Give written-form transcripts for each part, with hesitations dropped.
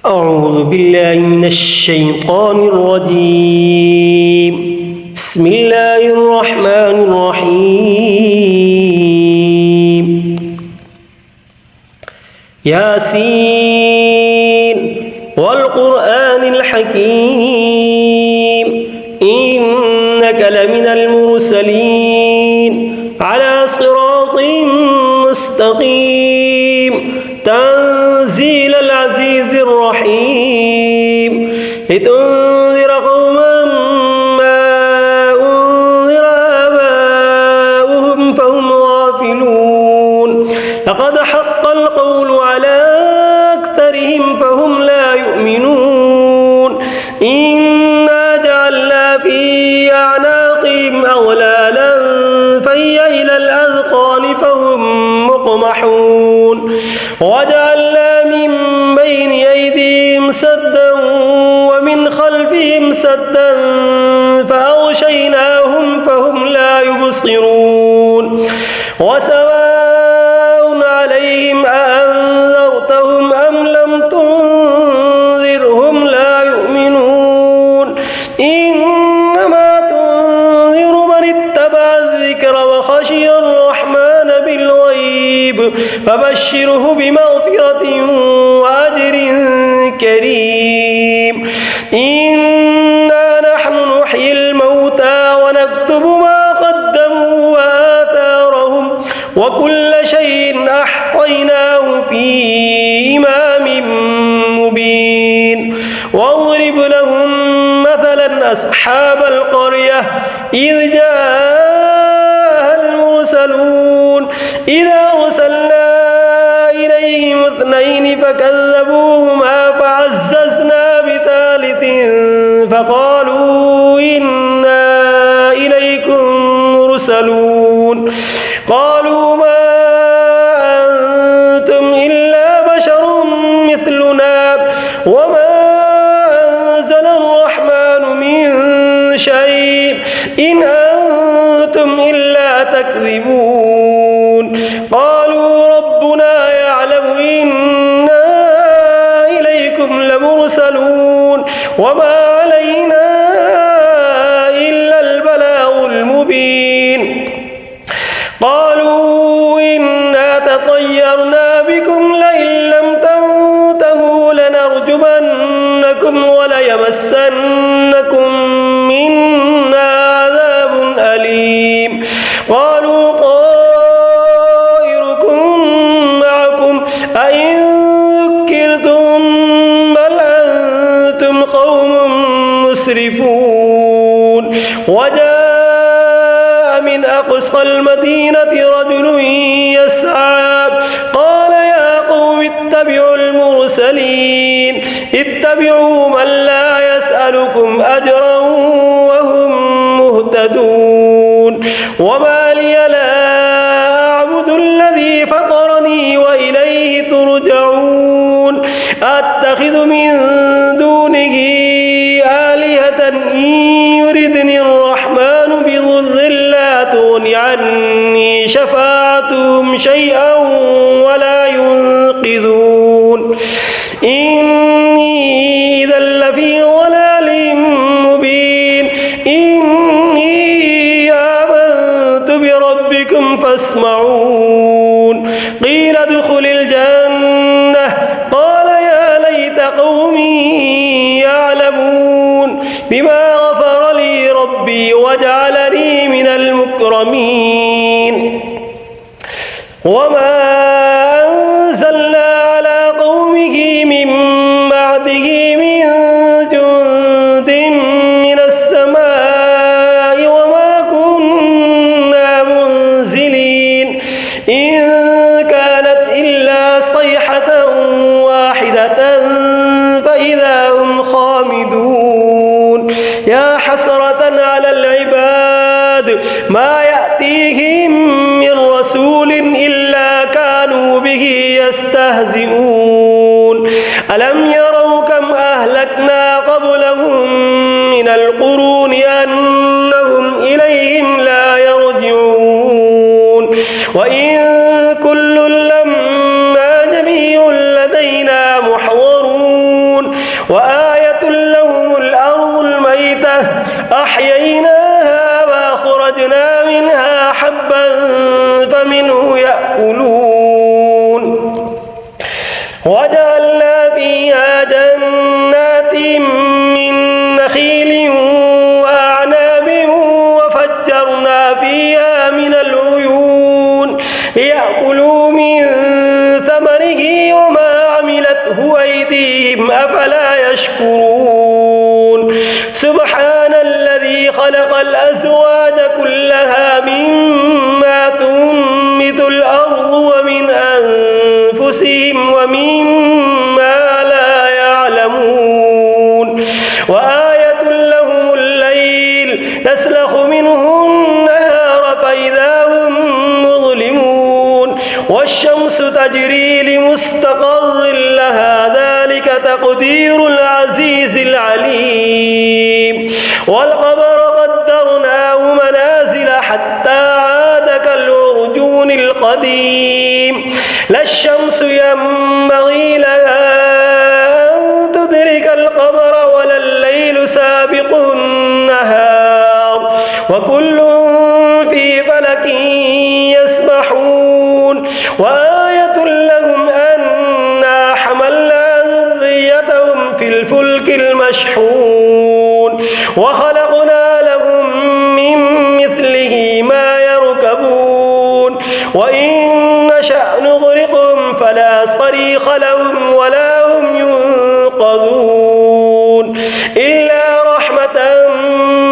أعوذ بالله من الشيطان الرجيم. بسم الله الرحمن الرحيم. ياسين والقرآن الحكيم إنك لمن المرسلين على صراط مستقيم تنزيل العزيز الرحيم لتنذر قوما ما أنذر آباؤهم فهم غافلون لقد حق القول على أكثرهم فهم لا يؤمنون إنا جعلنا في أعناقهم أغلالا فهي إلى الأذقان فهم مقمحون وجعلنا من بين أيديهم سدا ومن خلفهم سدا فأغشيناهم فهم لا يبصرون وسواء عليهم أأنذرتهم أم لم تنذرهم لا يؤمنون إنما تنذر من اتبع الذكر وخشي الرحمن بالغيب فبشره بمغفرة وأجر كريم إنا نحن نحيي الموتى ونكتب ما قدموا وآثارهم وكل شيء أحصيناه في إمام مبين واضرب لهم مثلا أصحاب القرية إذ جاءها المرسلون إذا أرسلنا إليهم اثنين فكذبوهما فعززنا بثالث فقالوا إنا إليكم مرسلون قالوا ما أنتم إلا بشر مثلنا وما أنزل الرحمن من شيء إن أنتم إلا تكذبون قالوا ربنا يعلم إنا إليكم لمرسلون وما علينا إلا البلاغ المبين قالوا إنا تطيرنا بكم لئن لم تنتهوا لنرجمنكم وليمسنكم منا عذاب أليم قالوا طائركم معكم أئن ذكرتم بل أنتم قوم مسرفون وجاء من أقصى المدينة رجل يسعى قال يا قوم اتبعوا المرسلين اتبعوا من لا يسألكم أجرا وهم مهتدون وما لي لا أعبد الذي فطرني وإليه ترجعون أتخذ من دونه آلهة إن يردني الرحمن بضر لا تغن عني شفاعتهم شيئا ولا ينقذون إني إذا لفي ضلال مبين إني آمنت بربكم فاسمعون قيل ادخل الجنة قال يا ليت قومي يعلمون بما غفر لي ربي وجعلني من المكرمين وما أنزلنا على قومه من بعده من جند من السماء وما كنا منزلين إن كانت إلا صيحة واحدة فإذا هم خامدون يا حسرة على العباد ما يأتيهم من رسول إلا كانوا به يستهزئون ألم يروا كم أهلكنا قبلهم من القرون أنهم إليهم لا يرجعون وإن كل لما جميع لدينا محضرون وآية لهم الأرض الميتة أحييناها وأخرجنا منها حبا فمنه يأكلون وجعلنا فيها جنات من نخيل وأعناب وفجرنا فيها من العيون ليأكلوا من ثمره وما عملته أيديهم أفلا يشكرون سبحان الذي خلق الأزواج كلها مما تنبت الأرض ومن أنفسهم ومما لا يعلمون وآية لهم الليل نسلخ منه النهار فإذا هم مظلمون والشمس تجري لمستقر لها ذلك تقدير العزيز العليم والقمر قدرناه منازل حتى عاد كالعرجون القديم لا الشمس ينبغي لها أن تدرك القمر ولا الليل سابق النهار وكل في فلك يسبحون وآية لهم أنا حملنا ذريتهم في الفلك المشحون وخلقنا لهم من مثله ما يركبون وإن نشأ نغرقهم فلا صريخ لهم ولا هم ينقذون إلا رحمة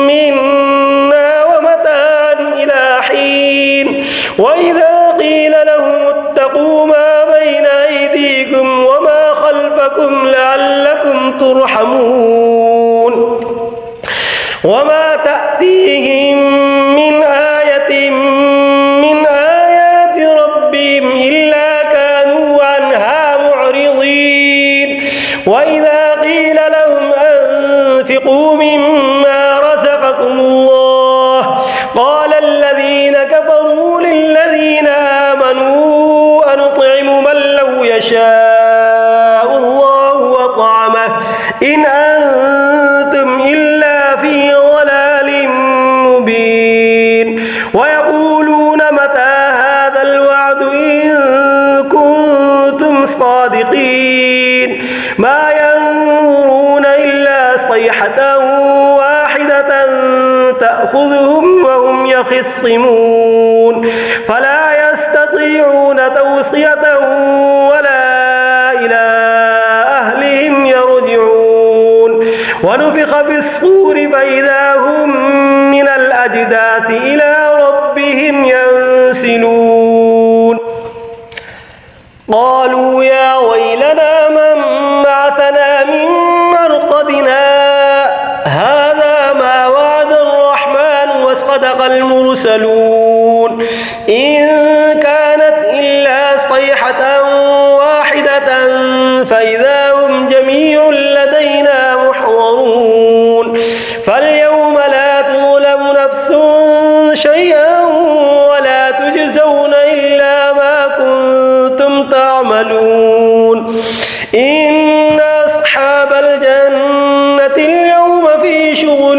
منا ومتاعا إلى حين وإذا قيل لهم اتقوا ما بين أيديكم وما خلفكم لعلكم ترحمون وما تأتيهم من آية من آيات ربهم إلا كانوا عنها معرضين وإذا قيل لهم أنفقوا مما رزقكم الله قال الذين كفروا للذين آمنوا أنطعم من لو يشاء الله أطعمه إن أنتم إلا في ضلال مبين ويقولون متى هذا الوعد إن كنتم صادقين ما ينظرون إلا صيحة واحدة تأخذهم وهم يخصمون فلا يستطيعون توصية ولا إلى أهلهم يرجعون ونفخ في الصور فإذا هم من الأجداث إلى ربهم ينسلون قالوا يا ويلنا من بعثنا من مرقدنا هذا ما وعد الرحمن وصدق المرسلون إن كانت إلا صيحة واحدة فإذا هم جميع لدينا محضرون فاليوم لا تظلم نفس شيئا ولا تجزون إلا ما كنتم تعملون إن أصحاب الجنة اليوم في شغل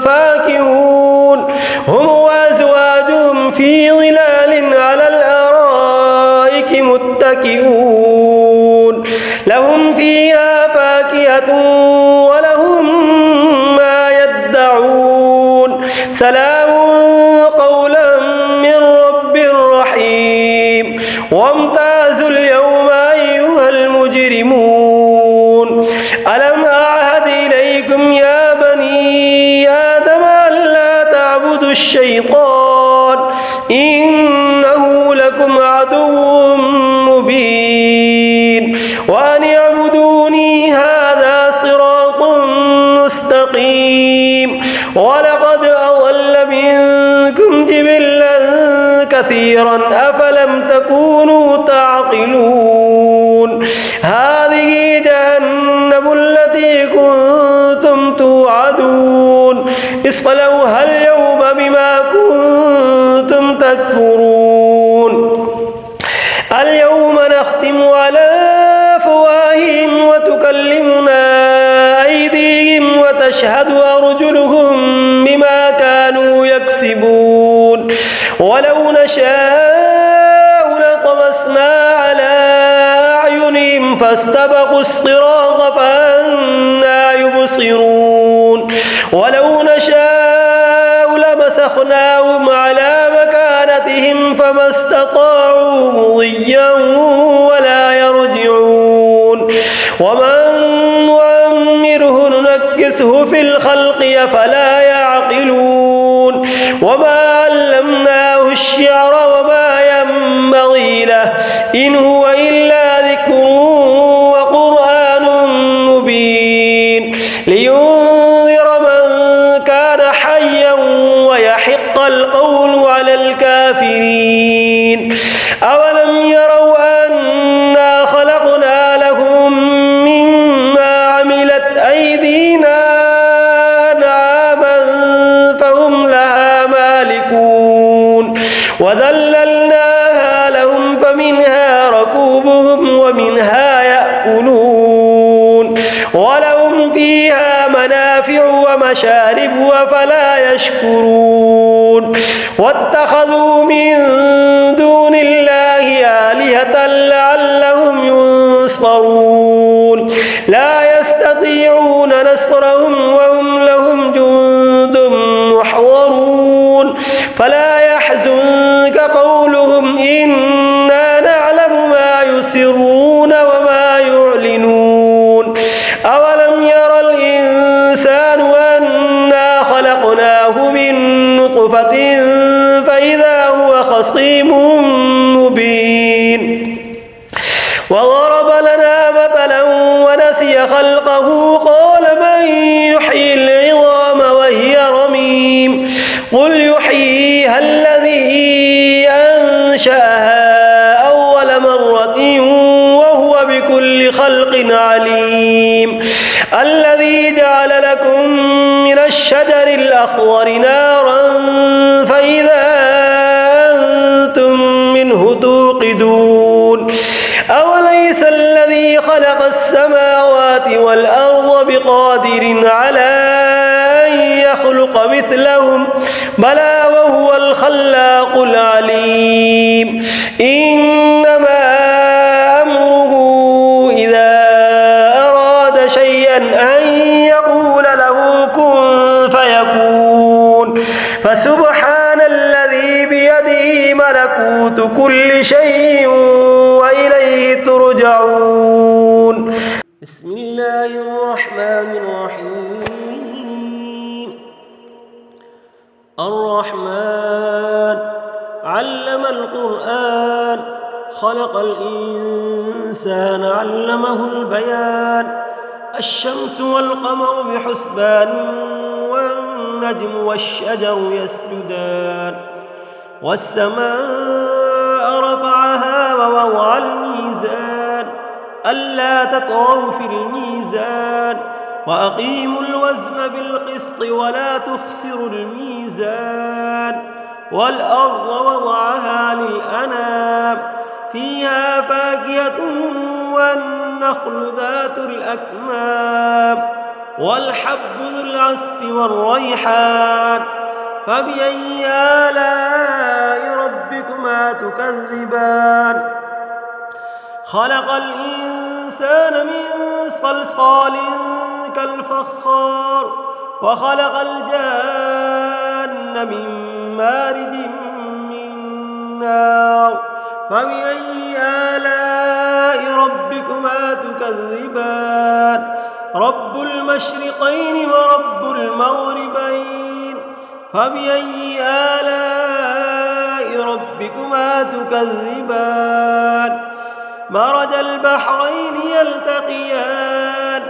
فاكهون هم وأزواجهم في ظلال على الأرائك متكئون لهم فيها فاكهة ولهم ما يدعون سلام قولا من رب رحيم وامتازوا اليوم أيها المجرمون ألم أعهد إليكم يا بني آدم ألا تعبدوا الشيطان إنه لكم عدو مبين وأن اعبدوني هذا صراط مستقيم ولقد أضل منكم جبلا كثيرا أفلم تكونوا تعقلون هذه جهنم التي كنتم توعدون اصلوها اليوم بما كنتم تكفرون اليوم نختم على أفواههم وتكلمنا تشهد أرجلهم بما كانوا يكسبون ولو نشاء لطمسنا على أعينهم فاستبقوا الصراط فأنى يبصرون ولو نشاء لمسخناهم على مكانتهم فما استطاعوا مضيا ولا يرجعون ومن نعمره ننكسه في الخلق أفلا يعقلون وما علمناه الشعر وما ينبغي له إن هو إلا ذكر وقرآن مبين لينذر من كان حيا ويحق القول على الكافرين أولم يروا أنا خلقنا لهم مما عملت أيدينا أنعاما فهم لها مالكون وذللناها لهم فمنها ركوبهم ومنها يأكلون ولهم فيها منافع ومشارب وفلا يشكرون واتخذوا من دون الله آلهة لعلهم ينصرون لا يستطيعون نصرهم وهم لهم جند محضرون فلا يحزنك قولهم إنا نعلم ما يسرون وما يعلنون أولم ير الإنسان أنا خلقناه من نطفة فإذا هو خصيم مبين وضرب لنا مثلا ونسي خلقه قال من يحيي العظام وهي رميم قل يحييها الذي أنشأها أول مرة وهو بكل خلق عليم الذي جعل لكم من الشجر الأخضر نارا فإذا أنتم منه توقدون أوليس الذي خلق السماوات والأرض بقادر على أن يخلق مثلهم بلى وهو الخلاق العليم إنما أمره إذا أراد شيئا أن يقول له كن فيكون فسبحان الذي بيده ملكوت كل شيء وإليه ترجعون بسم الله الرحمن الرحيم الرحمن علم القرآن خلق الإنسان علمه البيان الشمس والقمر بحسبان والنجم والشجر يسجدان والسماء رفعها ووضع الميزان ألا تطغوا في الميزان وأقيموا الوزن بالقسط ولا تخسروا الميزان والأرض وضعها للأنام فيها فاكهة والنخل ذات الأكمام والحب ذو العصف والريحان فبأي آلاء ربكما تكذبان خلق الإنسان من صلصال كالفخار وخلق الجان من مارد من نار فبأي آلاء ربكما تكذبان رب المشرقين ورب المغربين فبأي آلاء ربكما تكذبان مرج البحرين يلتقيان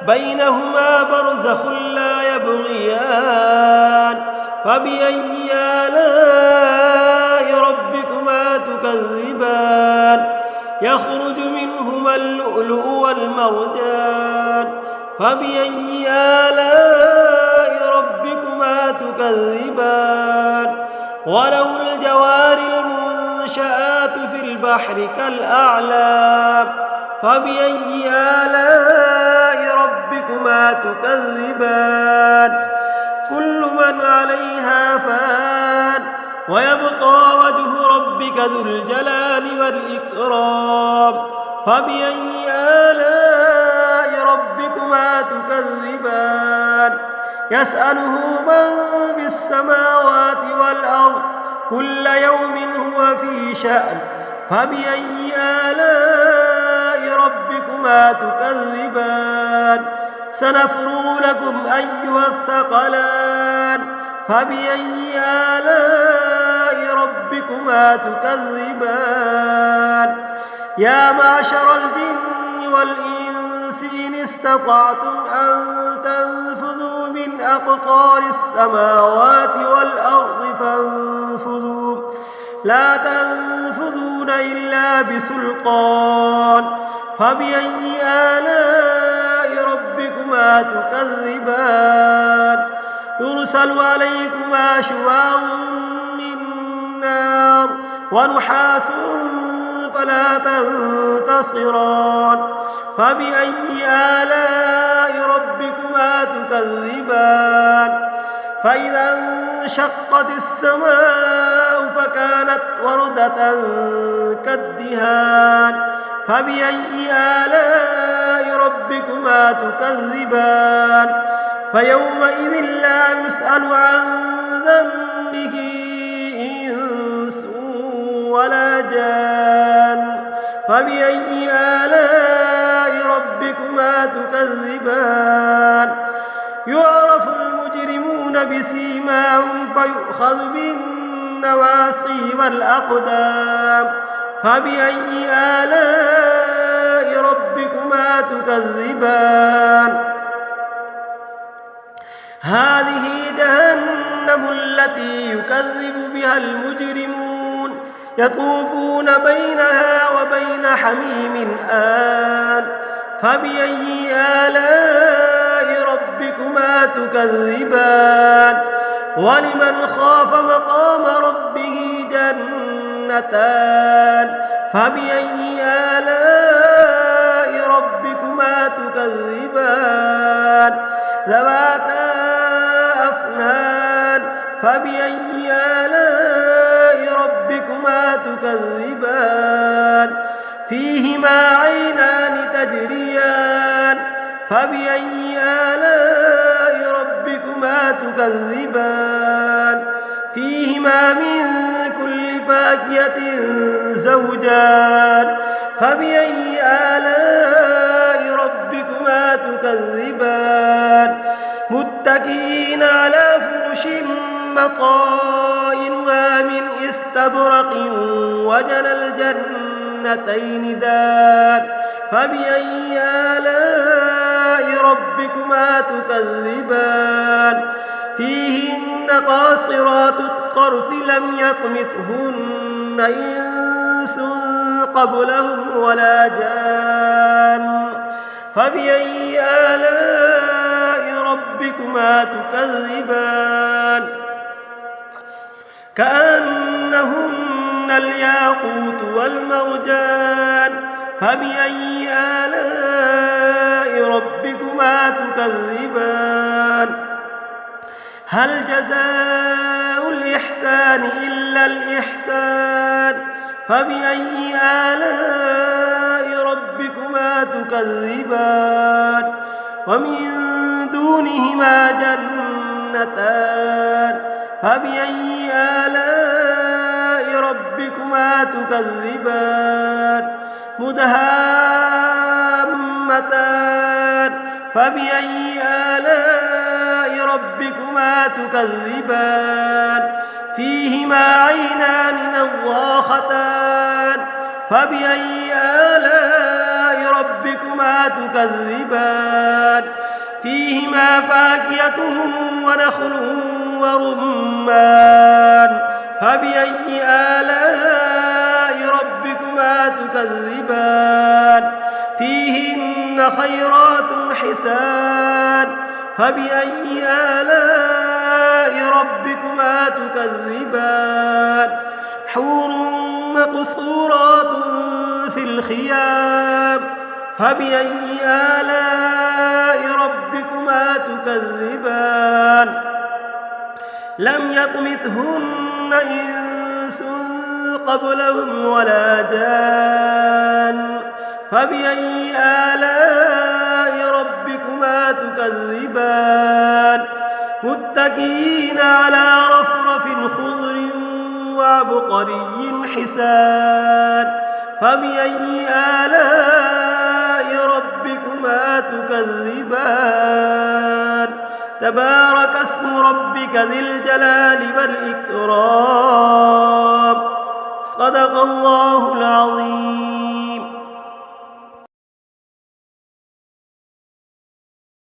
بينهما برزخ لا يبغيان فبأي آلاء ربكما تكذبان يخرج منهما اللؤلؤ والمرجان فبأي آلاء ربكما تكذبان وله الجوار المنشآت في البحر كالأعلام فبأي آلاء ربكما تكذبان تكذبان كل من عليها فان ويبقى وجه ربك ذو الجلال والإكرام فبأي آلاء ربكما تكذبان يسأله من في السماوات والأرض كل يوم هو في شأن فبأي آلاء ربكما تكذبان سنفرغ لكم أيها الثقلان فبأي آلاء ربكما تكذبان يا معشر الجن والإنس إن استطعتم أن تنفذوا من أقطار السماوات والأرض فانفذوا لا تنفذون إلا بسلطان فبأي آلاء ربكما تكذبان يرسل عليكما شواظ من نار ونحاس فلا تنتصران فبأي آلاء ربكما تكذبان فإذا انشقت السماء فكانت وردة كالدهان فبأي آلاء ربكما تكذبان فيومئذ لا يسأل عن ذنبه إنس ولا جان فبأي آلاء ربكما تكذبان يعرف المجرمون بسيماهم فيؤخذ بالنواصي والأقدام فبأي آلاء ربكما تكذبان هذه جهنم التي يكذب بها المجرمون يطوفون بينها وبين حميم آن فبأي آلاء ربكما تكذبان ولمن خاف مقام ربه جنتان فبأي آلاء ربكما تكذبان ذواتا أفنان فبأي آلاء ربكما تكذبان فيهما عينان تجريان فبأي آلاء ربكما تكذبان فيهما من كل فاكهة زوجان فبأي آلاء ربكما تكذبان متكئين على فرش بطائنها من استبرق وجنى الجنتين دان فبأي آلاء ربكما تكذبان فيهن قاصرات الطرف لم يطمثهن إنس قبلهم ولا جان فبأي آلاء ربكما تكذبان كأنهن الياقوت والمرجان فبأي آلاء ربكما تكذبان هل جزاء الإحسان إلا الإحسان فبأي آلاء ربكما تكذبان ومن دونهما جنتان فبأي آلاء ربكما تكذبان مدهامتان فبأي آلاء ربكما تكذبان فيهما عينان نضاختان فبأي آلاء ربكما تكذبان فيهما فاكهة ونخل ورمان فبأي آلاء ربكما تكذبان فيهن خيرات حسان فبأي آلاء ربكما تكذبان حور مقصورات في الخيام فبأي آلاء ربكما تكذبان لم يطمثهن إنس قبلهم ولا جان فبأي آلاء ربكما تكذبان متكئين على رفرف خضر وعبقري حسان فبأي آلاء ربكما تكذبان تبارك اسم ربك ذي الجلال والإكرام صدق الله العظيم.